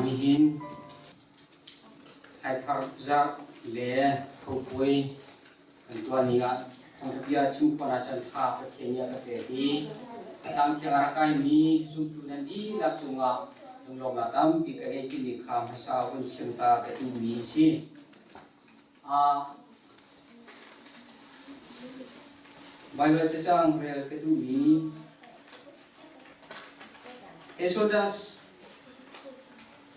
mihin thai thar zak le thopui kan tua ni la thong bia chim kona chan tha ka thenia ka te hi atang thiang ra kai mi zum tu nan di la chunga long la tam pi ka ge ki ni kham ha sa bun sim ta ka tu mi si Bible cecang real ka tu mi Exodus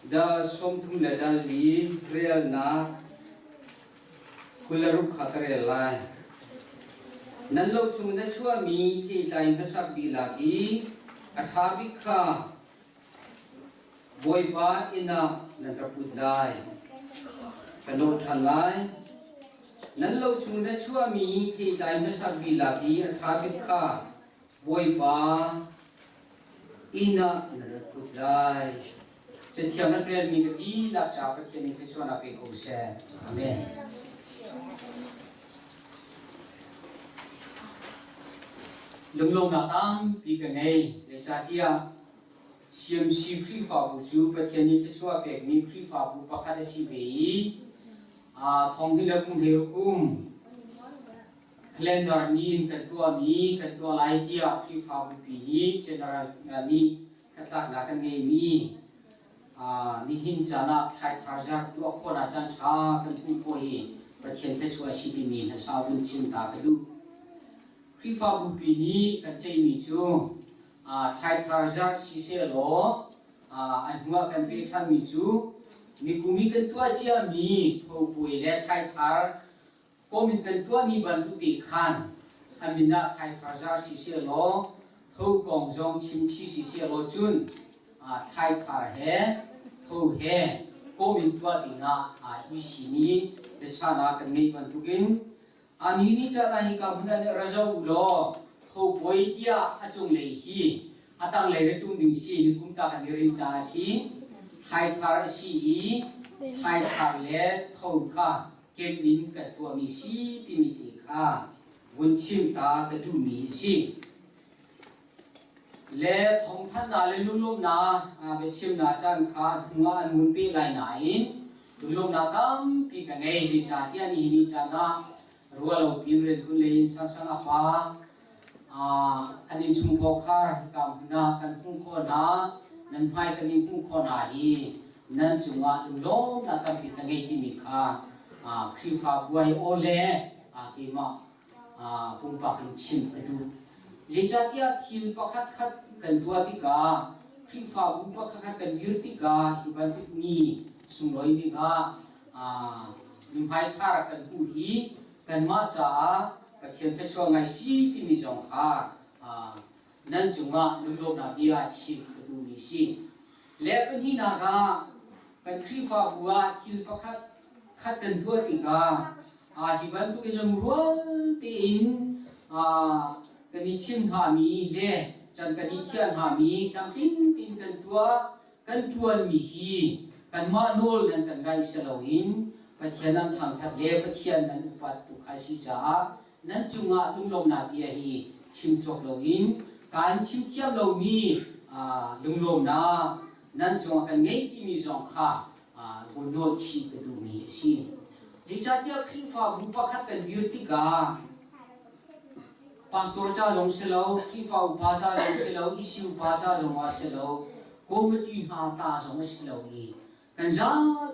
da som thum le dal li real na kularu khatare lai nan lo chung na chua mi thi tai phasa bi la gi atha bi kha boy ba ina nan ta put lai kano than lai nan lo chung na chua mi thi tai phasa bi la gi atha bi kha boy ba ina nan ta put laiจะเที่ยงกันเรียนมีกันดีหลักจากประเทศนี้ที่ชวนอาเป็นกุศลอาเมนลงนักตั้งปีกันไงในชาติยาเสียมสีครีฟ้าบุจูประเทศนี้ที่ชวนเป็นมีครีฟ้าบุปการสิเวีทองที่เลือกกุมเฮรุกุมเคลนดาร์นีนกันตัวมีกันตัวไลท์ที่ครีฟ้าบุปีนี้เจเนอเรลนี้กันหลักหลักกันไงมีนี่หินจานะไทยทาร์จักตัวคนอาจารย์ชากันผู้ป่วยประเทศไทยชัวสิติมีนะสาวบุญชิมตากระดูคริฟ้าบุปีนี้กันใจมีจูไทยทาร์จักสิเซโลอันหัวกันเป็นท่านมีจูมีกุมีกันตัวเจียมีผู้ป่วยและไทยทาร์ก็มีกันตัวมีบรรทุกติขันอันมีนักไทยทาร์จักสิเซโลผู้กองจงชิมชีสิเซโลจุนไทยทาร์เฮทูเฮก็มีตัวติงอิสินีเดชานากันในบรรทุกินอันนี้จะได้กับมันเนี่ยเราจะอุโลทูบอยเดียอาจงเลยฮีตั้งเลยเรื่องดิ่งสีนึกคุ้มตากันเรื่องจ้าสีไทยทาร์สีไทยทาร์เล่ทูข้าเก็บบินกับตัวมีสีที่มีติข้าวันชิมตากับดูมีสีเล่ทงท่านนาเล่ลุ่มนาไปชิมนาจันขาถึงว่าอันมุนปีไรไหนลุ่มนาตั้มปีกันไงที่จ่าที่อันนี้จ่านะรัวเราปีเรียนคุณเลยสังอาปาอันนี้ชุมพกคาร์กับนากันพุ่งโคนานั่นไพ่กันนี่พุ่งโคนาฮีนั่นจุงว่าลุ่มนาตั้มปีกันไงที่มีค่าครีฟ้าบวยโอเล่ที่มาพุ่งปากันชิมกันดูเจ้าที่ทิลปะคัดคัดกันตัวติกาครีฟ้าบุปะคัดกันยืดติกาฮิบันตินีสุนลอยติกามิไพทาร์กันผู้ฮีกันมาจ้ากันเทียนเฟชัวไงซีที่มีจงคานั่นจุงว่าลุงลบนาบีอาชิมกันดูมีซีแล้วเป็นที่นากากันครีฟ้าบัวทิลปะคัดคัดกันตัวติกาฮิบันตุกินลมรัวตีนกันนิชิมหามีเล่จันกันนิเทียนหามีจังทิ้งตินกันตัวกันจวนมีฮีกันมาโนลนั่นกันไงเสลวินปะเทียนนั้นทางทัดเล่ปะเทียนนั้นอุปัตตุขาสิจ้านั้นจุงะลุงลงนาเบียฮีชิมจกลวินการชิมเทียมเรามีลุงลงนานั้นจุงะกันไงที่มีจงข้าวนโนชีกดูมีสิจิตใจครีฟ้าบุปขัดกันยืดติกาpastor cha jong selo kifa upa cha jong selo isi upa cha jong wa selo committee ha ta jong selo gi kan ja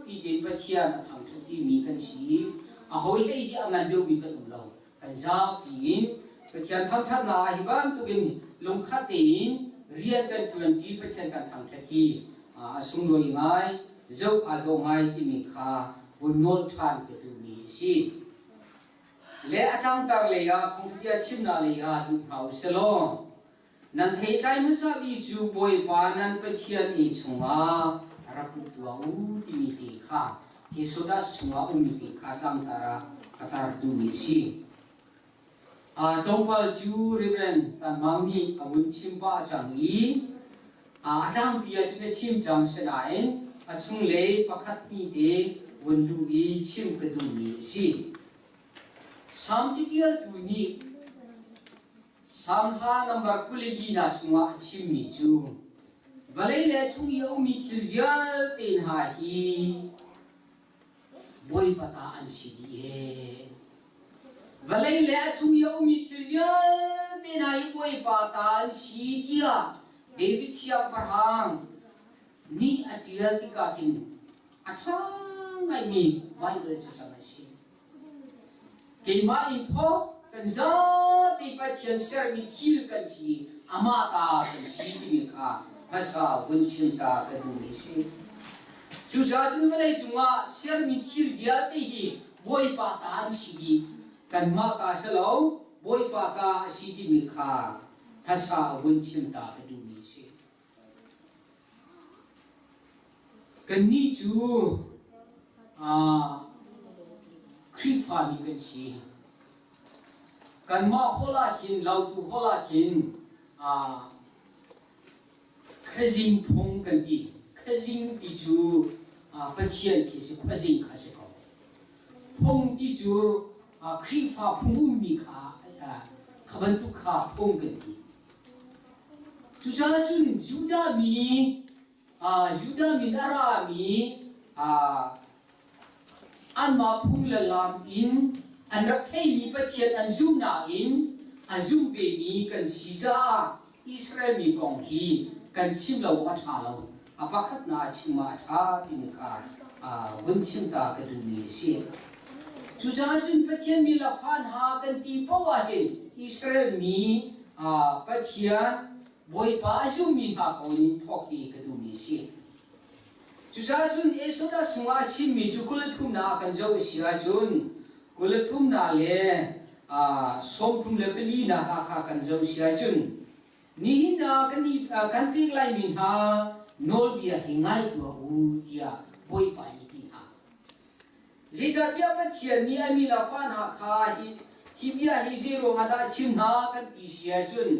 pi den ba thia na thang thu ti mi kan si a hoi le ji angan do mi ka tum lo kan ja pi in pa thian thang that na hi ban tu in lom khat tin rian kan 20% kan thang thi a sung loi ngai zo a do ngai ti mi kha vun nol than ke tu mi siเละจังตาเลยคงที่จะชิมนาเลยดูเขาเสลงนั่นเหตุใจมันสับอีจูบอยปานันไปเทียนอีชงรับตัวที่มีติขาที่สุดาชงมีติขาจังตาระกตาดูมิสิจงพัลจูริเวนตันมังนีอาวุธชิมป้าจังอีจังเบียจุดชิมจังเสนายชงเลยประคัดนี้เดวันลูอีชิมกระดูมิสิsamjitial tuni samha number kulegi na chunga chimmi chu Valai le chung yau mi thilvial tin ha hi boy pata an sidi Valai le chung yau mi thilvial tin ha hi boy pata an sidia David siap parhang ni atial ti ka kin athang ai mi Bible cha sama si Keima in tho kan za ti pa thian ser mi thil kan chi ama ta kan si ti mi kha Hasa vuncin ta kadumi si. Jujajun malay junga ser mi thil dia te hi boy pa ta sidi kan ma ka salo boy pa ta sidi mi kha hasa vuncin ta kadumi si. Kan ni ju krifa mi kan si. Kan ma hola hin lau tu hola hin khazing phong kan ti khazing ti chu pathian ki se khazing kha se ko phong ti chu khri fa phong mi kha khaban tu kha phong kan ti chu cha chun juda mi dara mi an ma phong la lam in an rak thei mi pathian an zum na in azum be mi kan si cha Israel mi kong hi kan chim lo wa tha lo apakhat na chima tha tin ka vun chim ta ka du mi si chu cha chun pathian mi la phan ha kan ti po wa he Israel mi pathian boy pa su mi ha ko ni thok hi ka du mi si chu cha chun esoda sunga chim mi chu kul thum na kan jo sia chun kul thum na le som thum le peli na ha kha kan jo sia chun ni na kan pik lai min ha nol bia hingai tu hu tia boy pa ni ti ha ji cha tia pa chian ni ami la fan ha kha hi bia hi zero nga da chim na kan ti sia chun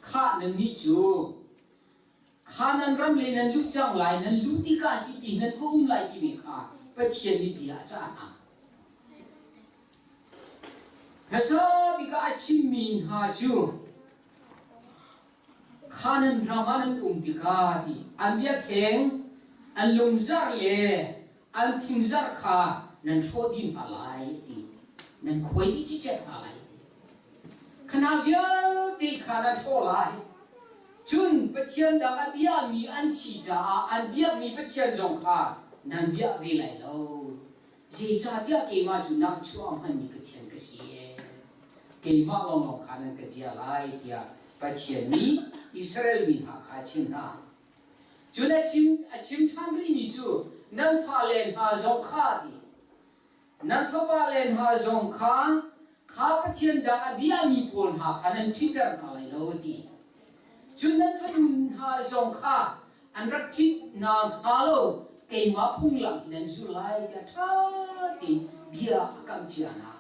kha nan ni chu kha nan ram le nan lu chang lai nan lu ti ka hi ti nan fu lai ti ni kha pa chian ni bia cha na hasa bi ka chim min ha chu Khanan ramanan umtikati ambia theng an lungzar le an thingzar kha nan shodin halai ti nan khoi ti chi chet halai khana dia ti khana cholai chun pathian da abia mi an si cha an bia mi pathian jong kha nan bia vi lai lo ji cha dia ke ma chu nak chuang han mi pathian ka si ke ma long khanan ka dia lai dia pathian ni Israel min ha kha chin na chuna chim tham ri ni chu nan pha len ha zong kha ti nan pha pa len ha zong kha pathian da abia mi pol ha khanan twitter na lai lo ti chun nan pha ha zong kha an rak chi na ha lo ke ma phung lang nan zu lai ta tha ti bia kam chia na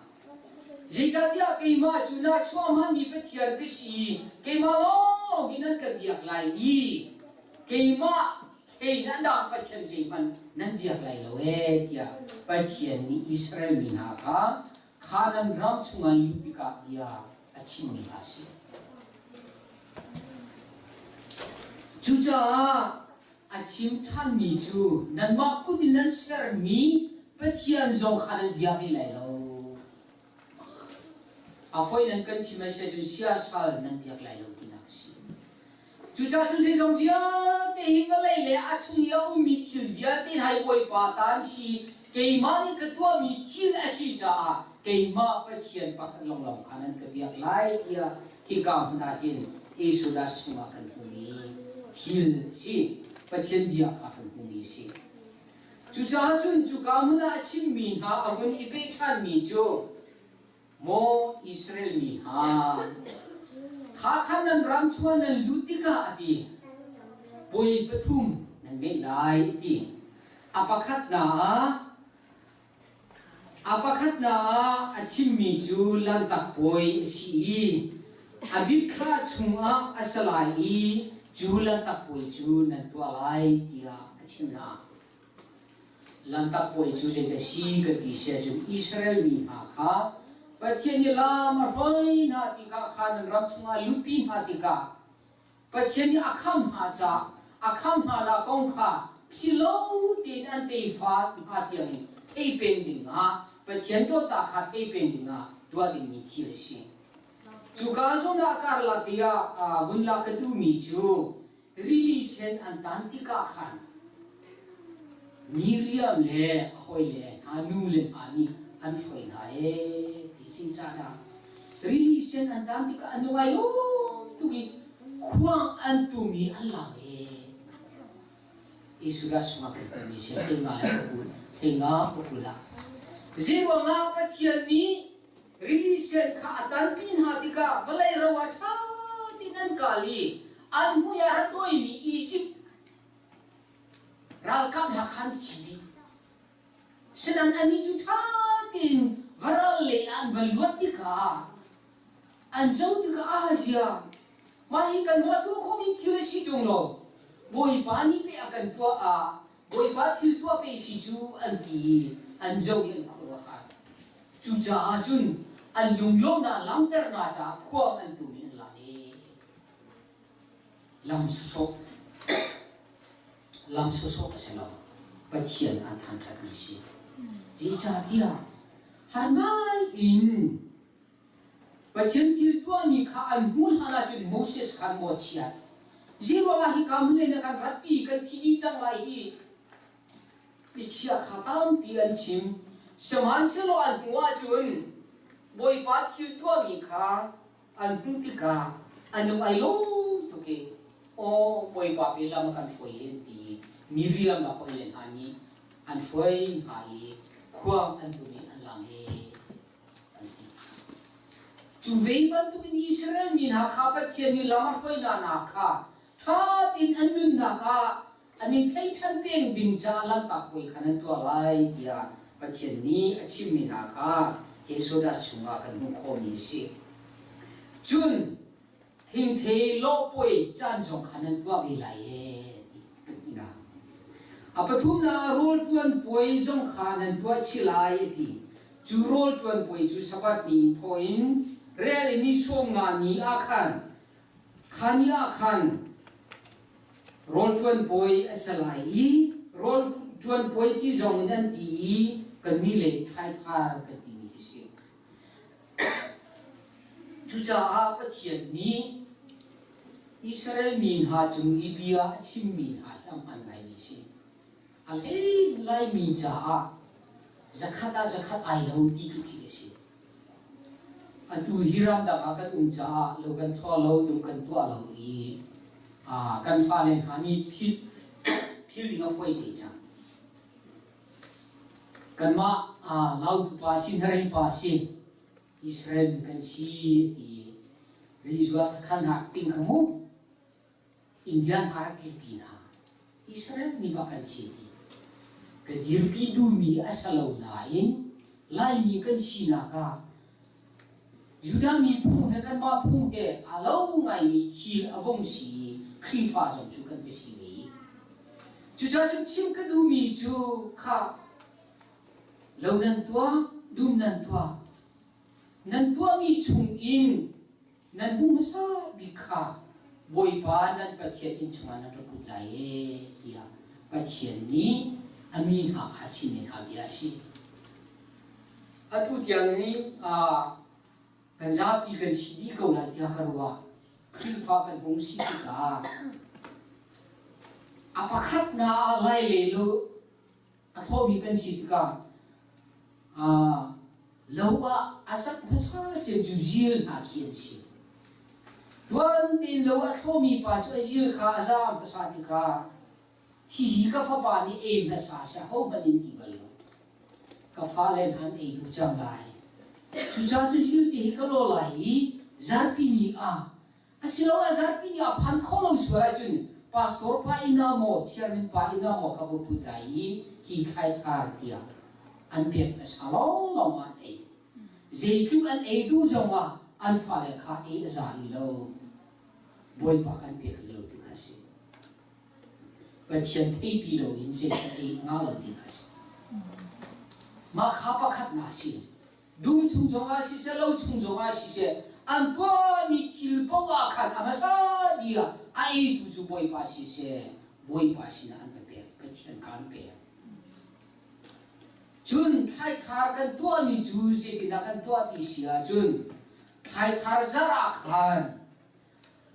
Jika dia kema cuna cuma mi petian kesi kema long hinan kebiak lai kema nan petian zaman nan biak lai lawe dia petian ni Israel minaka kanan ram cungan lupika dia acim minasi cuca acim tan mi cu nan maku dinan ser mi petian zong kanan biak lai lawe Afoi nan kan chima se ju sia sal nan biak lai lo tina si chu cha chu se jong bia te hi ma lai le a chung ya u mi chil dia tin hai boi pa tan si ke ma ni ka tua mi chil a si cha ke ma pa chien pa khat long long khanan ka biak lai tia ki ka na hin isu das chuma kan pu mi chil si pa chien biak kha kan pu mi si chu cha chun chu ka mu na chim mi ha avun ipe chan mi chu Mo Israel mi ha kha nan ram chuan nan lutika ati boy pathum nan me lai ti apakhat na achim mi chu lan tak boy si abit kha chunga asalai chu lan tak boy chu nan tu lai tia achim na lan tak boy chu je ta si ka ti se chu Israel mi ha kha Pathian ni lama roi na tika khanan ram chunga lupin ha tika Pathian ni akham ha cha akham hala kong kha philo tin an te fa ha tiang thei pen ding ha pathian do ta kha thei pen ding ha dua ding mi thi le si chu ka zo na kar la tia gun la ka tu mi chu release an tantika khan Miriam le hoi le anu le ani an foi na e ti sin cha da release an tantika anu ai lo tu ki khuang an tu mi an la e Isura suma ka mi se te ma la ku te nga ku la zero nga pathian ni release kha tan pin ha tika balai rawa tha tinan kali an hu ya ra doi mi Egypt ral kam ha khan chi senan ani chu tha tin varal le an valuat tika an zo tika asia mai kan wa tu ko mi thile si jong lo boy pani pe akan tua boy ba thil tua pe si chu an ti an zo yan ko ha chu cha chun an lung lo na lam ter na cha khuang an tu min la ni lam so pa se no pathian an than that ni si ri cha dia har ngai in pathian thil tua mi kha an hul hala chun Moses khan mo chia zero la hi kam le na kan rat pi kan thi chang lai hi pi chia kha tam pi an chim saman se lo an wa chun boy pa thil tua mi kha an hu ti ka anu ai lo to ke o boy pa pi lam kan foi en ti Miriam la hoi len ani an foi hai khuang an tu ni an lam he chu vei ban tu ni Israel min ha kha pa chen ni lama foi na na kha tha tin an nun na ka ani thei chan peng ding cha lan ta koi khanan tu lai dia pa chen ni achim min na ka Exodus chunga kan nu kho mi si chun thing thei lo poi chan jong khanan tu vi lai he ina apathum na rol tuan poi jong khanan tu chilai ti chu rol tuan poi chu sabat ni thoin rel ni som na ni akhan khania khan rol tuan poi asalai i rol tuan poi ti jong nan ti kan mi le thai thar ka ti ni si chu cha a pathian ni Israel min ha chung ibia chim min ha lam an nai ni si al ei lai min cha a zakhat ai lo ti tu ki si atu hiram da ka cha lo kan tho lo dum kan tu lo i kan fa len hani phil ding a foi te cha kan ma lau tu pa sin harai pa si Israel kan si ti rizwa khan ha ting khamu Indian har ki pina Israel ni ba kan si ti ka dirpi du mi asalo na in lai ni kan si na ka Juda mi pung he kan ma pung he alo ngai ni chi avong si khri fa jong chu kan si ni chu cha chu chim ka du mi chu kha lo nan tua dum nan tua mi chung in nan bu sa bi kha boy pa nan pathian in chunga na ru lai dia pathian ni amin ha kha chi ne ha bia si atu tiang ni kan za pi kan si di ko la tia karwa khri fa kan hong si ka apakhat na lai le lo atho mi kan si ka lawa asak phasa chen ju zil na khian si tuan tin lawa atho mi pa chu zil kha azam phasa ti ka hi ka fa pa ni em na sa ho banin ti bal ka fa len han e du chang lai chu cha chu sil ti ka lo lai zar pi ni asilo zar pi ni phan kho lo su ra chun pastor pa ina mo chairman pa ina mo ka bu putai hi khai thar tia an pet asalo lo ma e zeku an e du jonga an fa le kha e za lo boy pa kan pe lo ti kha si but chen pe pi lo in se e nga lo ti kha si ma kha pa khat na si dum chung jonga si se lo chung jonga si se an to mi thil po wa khan ama sa dia ai tu chu boy pa si se bôi bà xin ăn phải bè cái chuyện cán bè chun khai thar kan tua mi chu je tina kan tua ti sia chun khai thar zara khan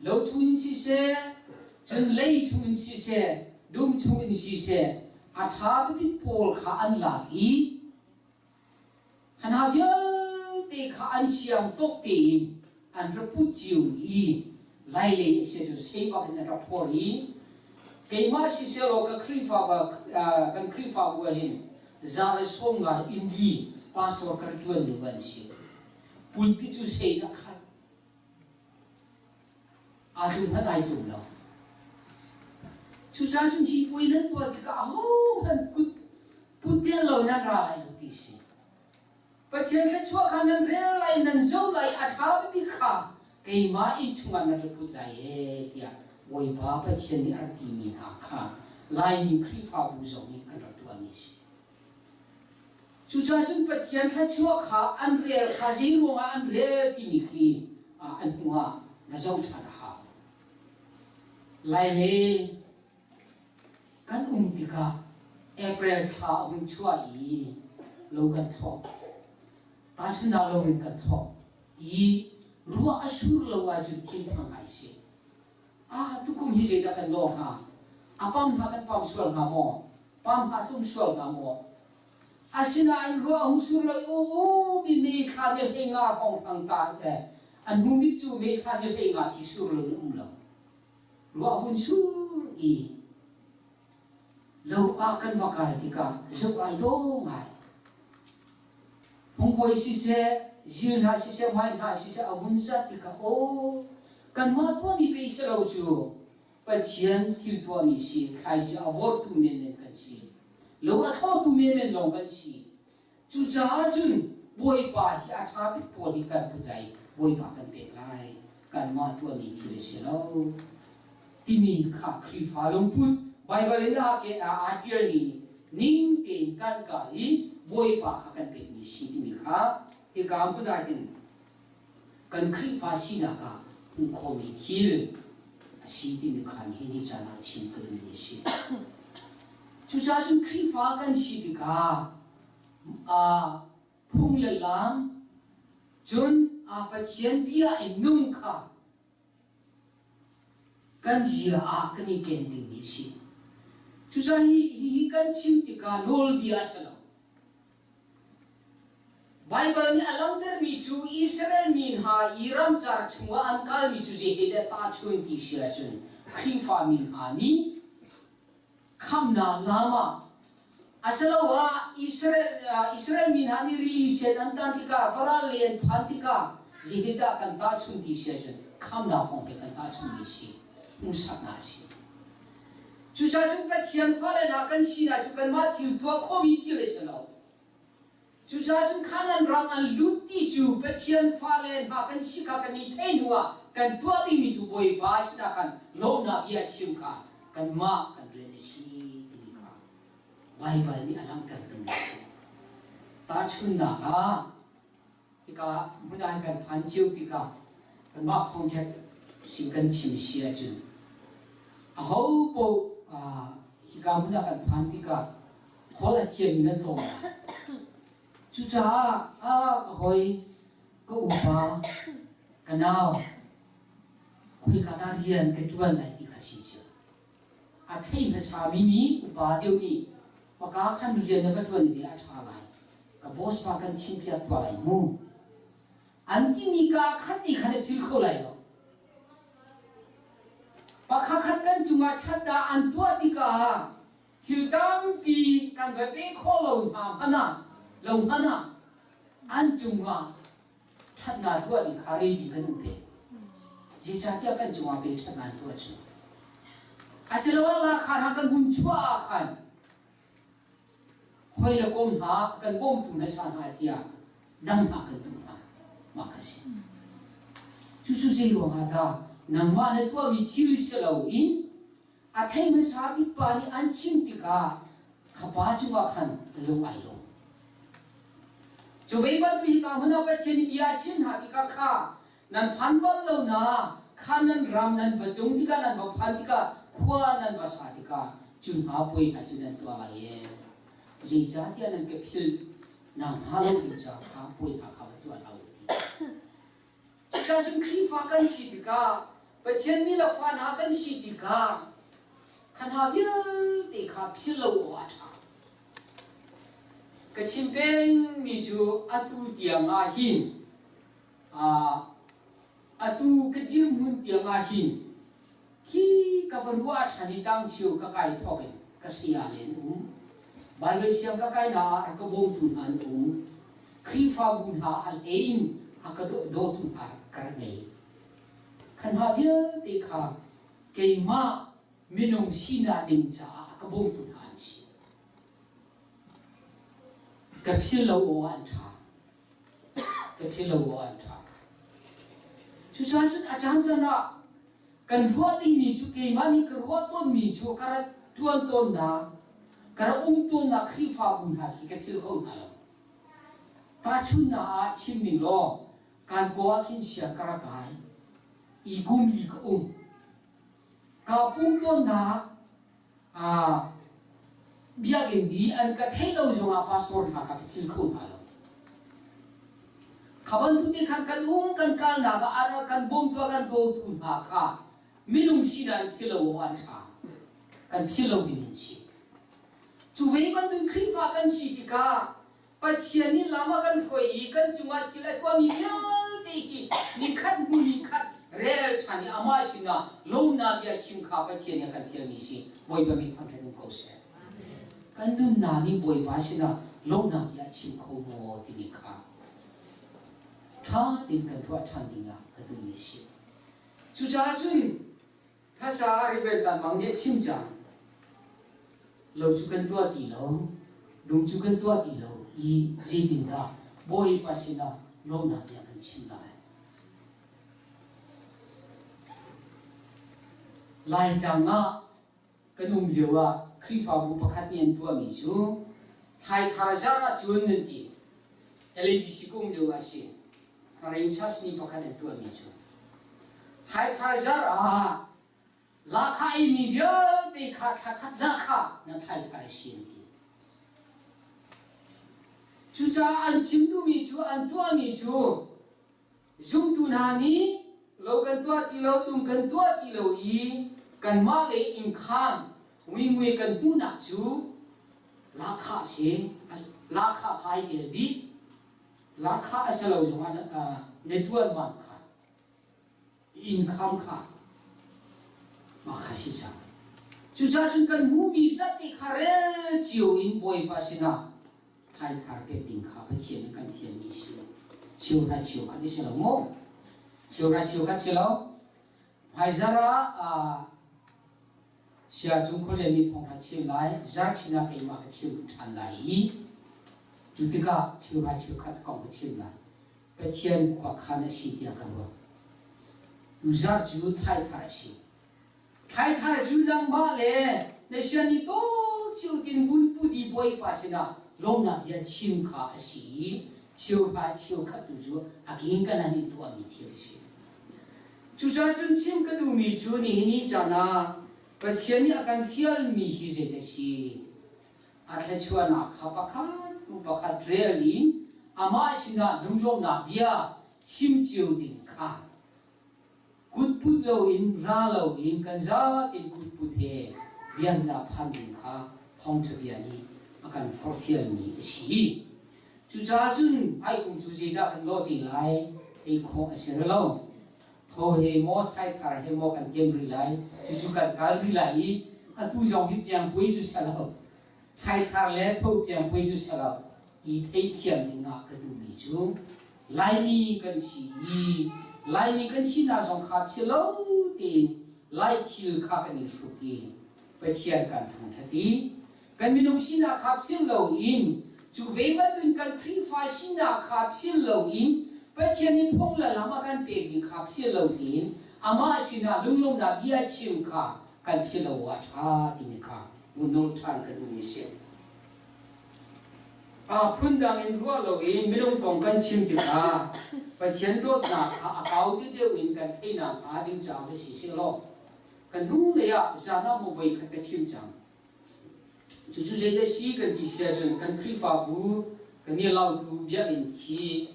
lo chun si se chun lei chun si se dum chun si se a tha bi pol kha an la hi khan ha vial te kha an siam tok te an ra pu chiu hi lai le se ju sei ba kan ra por hi keima si se lo ka khri fa ba kan khri fa bu hin zale som ga indi pastor kar tuan de ban si pulpi chu sei na khan a tu na dai tu lo chu cha chun hi poi nan to ti ka ho han kut putel lo na ra lai ti si pa chen kha chua khan nan re lai nan zo lai a tha bi kha keima I chunga na ru put lai e tia oi ba pa chen ni ar ti mi na kha lai ni khri fa bu zo ni kan ra tu ani si chu cha chun pa thian kha chua kha an rel kha ji ru nga an rel ti mi khi an huwa na zo tha na ha lai le kan ti ka April tha chua I lo kan tho ta chun na lo kan tho I ruwa asur lo wa ju tin thang ai se tu kum hi je da kan lo ha apam ha kan pam sual ha mo pam ha tum sual ha mo asina an ruwa hum sur lo o mi me kha ne henga hong thang ta ke an hu mi chu me kha ne henga ki sur lo lo ruwa hun sur I lo a kan wa kai ti ka zo ai do ngai hong koi si se jil ha si se mai ha si se avun za ti ka o kan ma to mi pe se lo chu pa chian til to mi si khai si avor tu men men kan si lo a tho tu men men lo kan si chu cha chun boi pa hi a tha ti po hi kan pu dai boi pa kan pe lai kan ma to mi ti se lo ti mi kha khri fa long put Bible in ke article ni ning ten kan ka I boi pa kha kan pe ni si ti mi kha e kam pu da din kan khri fa si na ka pu kho mi thil si ti mi kha ni ni cha na chin ka du ni si chu cha chun khri fa kan si ti ka phung le lam chun pa chen bia I nung kha kan jia kan ni ken ding ni si chu cha hi kan chim ti ka lol bia sa lo Bible ni alam der mi chu Israel min ha Iram char chunga an kal mi chu je he da ta chun ti sia chun khri fa min ha ni kham na lama asalawa Israel min ha ni release an tan ti ka varal len phan ti ka je he da kan ta chun ti sia chun kham na kong ke kan ta chun ni si musak na si chu cha chun pa thian fa le na kan si na chu kan ma thil to kho mi thi le sa lo chu cha chun khanan ram an luti chu pa thian fa le na kan si ka kan ni thei nuwa kan to ti mi chu boi ba si na kan lo na bia chim ka kan ma kan re ne si ti ka Bible ni alam kan tung si ta chun da ti ka mudan kan phan chiu ti ka kan ma khong che sin kan chim si a chun a ho po hi ka mun kan phan ti ka khola thian ni kan thong chu cha ka hoi ko upa kanao khoi ka ta rian ke tuan lai ti kha si chi a thei na sa mi ni upa deu ni pa ka khan rian na ka tuan ni a tha lai ka boss pa kan chim pia to lai mu an ti mi ka khat ti khan thil kho lai lo pakhakat kan chunga thata an tua ti ka thil dam pi kan ga pe kho lo ma ana lo ana an chunga thana tua ni khari di kan pe je cha tia kan chunga pe thana tua chu aselawa la khana kan bun chua khan khoi la kom ha kan bom tu na sa ha tia dam ha kan tu ha ma khasi chu chu je ro ha da nang ma na tua mi thil se lo in a thei ma sa bi pa ni an chim ti ka khapa chu wa khan lo ai lo chu vei ba tu hi ka huna pa chen ni bia chin ha ti ka kha nan phan bal lo na khan nan ram nan va dung ti ka nan va phan ti ka khua nan basatika chun ha poi na chun to la ye ji cha ti nan ke phil na halo ji cha kha poi na kha to la ti cha chun khi fa kan si ti ka ba chen mi la fa na kan si ti ka kan ha vil ti kha phil lo wa cha ka chim pen mi ju atu tiang a hin atu ka dir mun tiang a hin khi ka varua thani dang chiu ka kai thokin ka sia len Bible siang ka kai na ka bom tun an khri fa bun ha al ein ha ka do tun ha kar nei khan ha dia te kha ke ma minung sina ding cha ka bom tun han si ka phil lo o an tha ka phil lo o an tha chu cha chu a chang cha na kan ruwa ding mi chu ke mani ka ruwa ton mi chu kara tuan ton na kara ton na khri fa bun ha ki ka phil ko na lo ka chu na chim mi lo kan ko a kin sia kara kai i gum li ka ka ton na bia gen di an ka thei lo zonga pastor ha ka phil ko na lo khaban tu ti khan kan kan kal na ga ara kan bom to kan do tu ha kha minung sinan philo an tha kan philo bin si chu vei ban dun khri fa kan si ti ka pa chiani lama kan foi kan chunga thila to mi bel te hi ni khat mu ni khat rel chani ama sina lo na bia chim kha pa chiani kan thil mi si moi ba mi tham thai ko se kan dun na ni boi ba sina lo na bia chim ko mo ti ni kha tha tin kan thwa than dinga ka du mi si chu cha chun hasa ribe tan mang ne chim chang lo chu kan tua ti lo dung chu kan tua ti lo i ji tin da boy pasina lo na ya kan chim lai chang na kanum lewa khri fa bu pakhat nen tua mi chu thai thar jara chun nen ti LBC kum lewa si rain chas ni pakhat nen tua mi chu thai thar jara la khai mi vyal te kha kha kha la kha na thai thai sin ti chu cha an chim du mi chu an tua mi chu zum tu na ni lo kan tua ti lo tum kan tua ti lo i kan ma le in kham wi kan tu na chu la kha se la kha khai ke bi la kha asalo jong an ne tuan man kha in kham kha makasih sa. Sudah kan bumi sati kare ciu in boy pasina. Thai karpe tingkha pecian kan cian misi. Ciu kan di selo mo. Ciu kan selo. Hai zara sia jungko le ni phong ciu lai. Zar cina ke mak ciu tan lai. Jutika ciu kan kong ciu lai. Pecian kwa kana si dia kan lo. Zar ciu thai si. Thai thar ju nang ma le ne sian ni to chiu tin bun pu di boy pasina long na dia chim kha si chiu khat tu ju a king kan ani to mi thil si chu cha chun chim ka du mi chu ni chana pa chian ni akan fial mi hi je de si a tha chua na kha pa kha drelin ama sina nung long na dia chim chiu ding kha good put lo in ra lo in kan za in good put he bian na phan ding kha phong the biani akan for fiel mi si chu cha chun ai kum chu ji da kan lo ti lai ei kho asir lo tho he mo thai thar he mo kan kem ri lai chu kan kal ri lai a tu jong hi piang pui chu sa lo thai thar le tho piang pui chu sa lo i thei thiam ni nga ka du mi chu lai mi kan si lai mi kan si na jong khap chi lo tin lai chil kha kan ni su ki pa chian kan thang thati kan mi nong si na khap chi lo in chu ve ma tun kan thri fa si na khap chi lo in pa chian ni phong la lama kan pe ni khap chi lo tin ama si na lung na bia chim kha kan chi lo wa tha ti ni kha un no than kan ni se phun dang in ruwa lo in mi nong tong kan chim ti ka pa chian do na kha akau ti de win kan thei na a ding cha de si lo kan nu le ya zana mo voi khat ka chim chang chu chu je de si kan di sia jon kan khri fa bu kan ni lau du bia in khi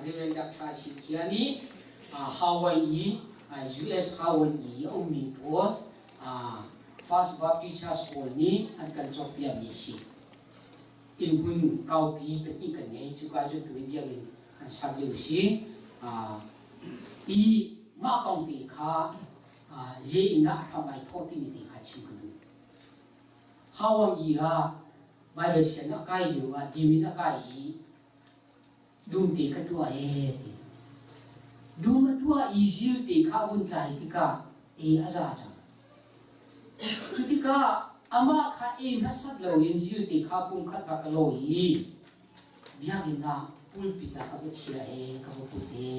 reverend dr si khiani Hawaii US Hawaii mi po First Baptist Church po ni at kan chok bia ni si in hun kau pi pe ni kan nei chu ka chu tu bia in kan sa liu si i ma kong pi kha je ina ha mai tho ti mi ti kha chim ku du Hawaii ha Bible sen na kai yu wa ti mi na kai dum ti ka tu a ti dum tu a easy ti kha bun tlai ti ka aza cha tu ti ka ama kha na sat lo yin ji ti kha pum kha ka lo hi bia gin da pul pi ta ka chia ka pu te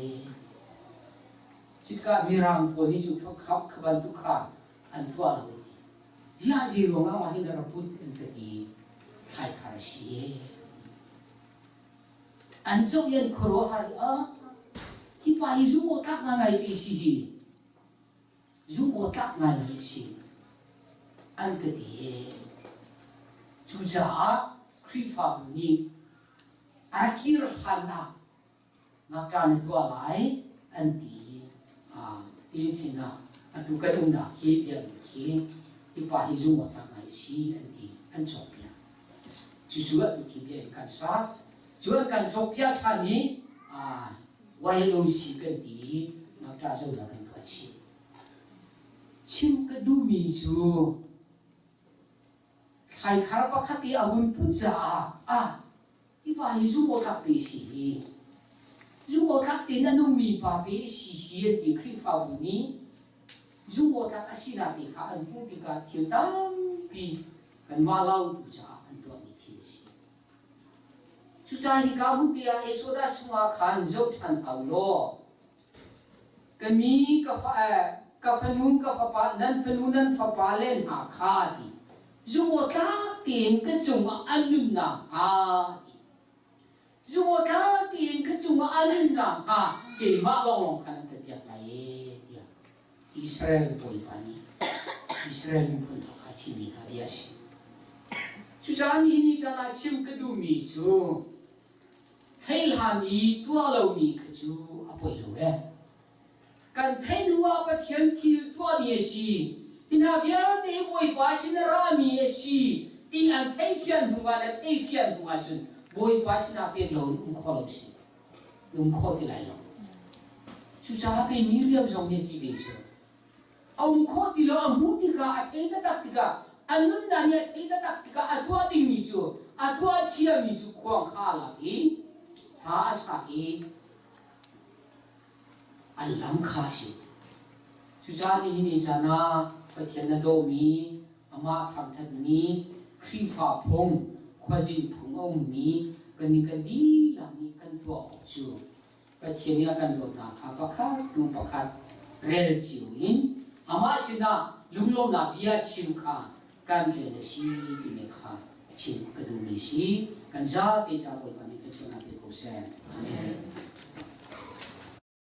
chika mirang po ni chu khap khaban tu kha an tua lo ya ji ro nga wa ni na put en ka ti khai khar si an zo yen khoro hari hi pa hi zu o tak nga ngai pi si hi zu o tak nga ngai si an ka ti chu cha khri fa ni akir hana na ka ni tua lai an ti in sina atu ka tung na hi pia hi ipa hi zu mo ta ngai si an ti an chok pia chu chu atu ki pia kan sa chu kan chok pia tha ni wai lo si kan ti na ta zo la kan to chi chim ka du mi chu khai khar pa khati avun pu cha ipa hi zu mo ta pi si zu mo ta ti na nu mi pa pe si hi ti khri fa bu ni zu mo ta asina pi kha an pu ti ka thil tam pi kan ma lau tu cha an to mi thi si chu cha hi ka bu ti a e so da sunga khan zo than au lo ka mi ka fa nu ka fa pa nan fa nu nan fa pa len ha kha ti zu mo ta tin ka chung an nun na dù một tháng tiền cái chung an ninh là kể mã long khả năng thực hiện lại Israel bồi pani Israel pun thọ khá chi ni khá bia si chú cha ni cha na chim cái du mi chú hay là mi tua lâu mi cái chú bồi lâu cần thấy nuôi bắt thiên thiêu tua mi si thì nào bia để bồi ba xin ra mi si đi ăn thấy thiên hùng là thấy thiên hùng chú bồi ba xin là biết lâu khó lâu si khó thì lại lâu chú cha bên Miriam trong nhà đi về chứ ông khó thì lâu ông muốn thì cả thấy tất cả thì cả anh muốn là nhà thấy tất cả thì cả tua thì mi chú tua chia mi chú quăng khá là đi sa ki anh làm khá si chú cha đi ni cha na phải thiền na đô mi ama tham thật mi khi phá phong khoa gì phong ông mi cái đi là mi cần tua chú phải thiền na cần đồ na khá bạc khá tu bạc khá rel chiu in ama si na lung lom na bia chim khá can chuyện là si thì mình khá chim cái đồ mi si kan za pe cha boi pani cha chona pe ko se amen